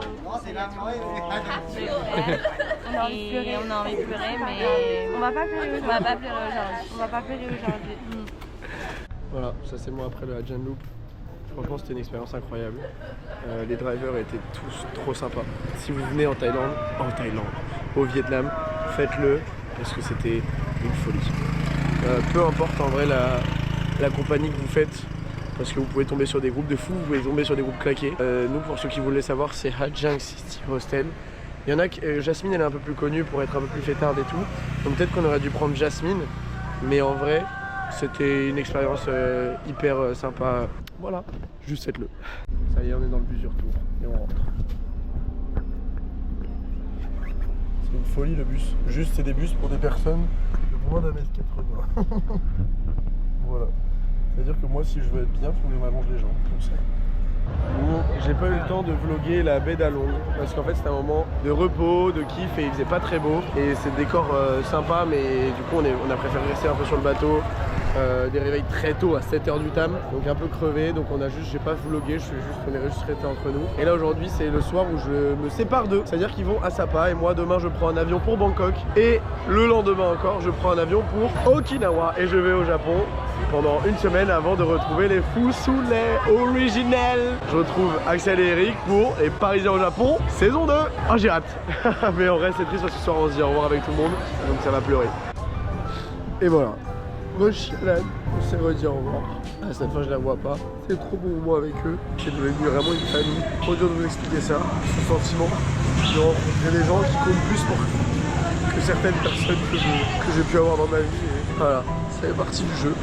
a envie de pleurer, mais on va pas pleurer aujourd'hui. Voilà, ça c'est moi après le Hajang Loop. Franchement, c'était une expérience incroyable. Les drivers étaient tous trop sympas. Si vous venez en Thaïlande, au Vietnam, faites-le parce que c'était une folie. Peu importe en vrai la compagnie que vous faites, parce que vous pouvez tomber sur des groupes de fous, vous pouvez tomber sur des groupes claqués. Nous, pour ceux qui voulaient savoir, c'est Hajang City Hostel. Il y en a que Jasmine, elle est un peu plus connue pour être un peu plus fêtarde et tout. Donc peut-être qu'on aurait dû prendre Jasmine, mais en vrai, c'était une expérience hyper sympa. Voilà, juste faites-le. Ça y est, on est dans le bus du retour et on rentre. C'est une folie le bus. Juste, c'est des bus pour des personnes de moins d'1m80. Voilà. C'est-à-dire que moi, si je veux être bien, il faut que je m'allonge les jambes, comme ça. Bon, j'ai pas eu le temps de vlogger la baie d'Along parce qu'en fait c'était un moment de repos, de kiff et il faisait pas très beau et c'est des décors sympas, mais du coup on a préféré rester un peu sur le bateau. Des réveils très tôt à 7h du tam, donc un peu crevé, donc j'ai pas vlogué, on est juste resté entre nous. Et là aujourd'hui c'est le soir où je me sépare d'eux, c'est-à-dire qu'ils vont à Sapa et moi demain je prends un avion pour Bangkok et le lendemain encore je prends un avion pour Okinawa et je vais au Japon pendant une semaine avant de retrouver les fous sous les originels. Je retrouve Axel et Eric pour les Parisiens au Japon, saison 2. Oh, j'ai hâte. Mais en vrai, c'est triste parce que ce soir, on se dit au revoir avec tout le monde, donc ça va pleurer. Et voilà, rechialade, on s'est redit au revoir. Cette fois, je la vois pas. C'est trop bon moment avec eux. C'est devenu vraiment une famille. Trop dur de vous expliquer ça, ce sentiment de rencontrer des gens qui comptent plus pour que certaines personnes que j'ai pu avoir dans ma vie. Et voilà, ça fait partie du jeu.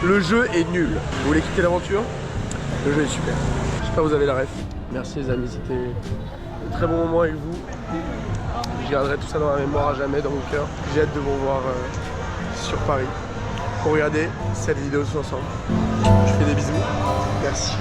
Le jeu est nul. Vous voulez quitter l'aventure? Le jeu est super. J'espère que vous avez la ref. Merci les amis, c'était un très bon moment avec vous. Je garderai tout ça dans la mémoire à jamais, dans mon cœur. J'ai hâte de vous revoir sur Paris pour regarder cette vidéo tous ensemble. Je fais des bisous. Merci.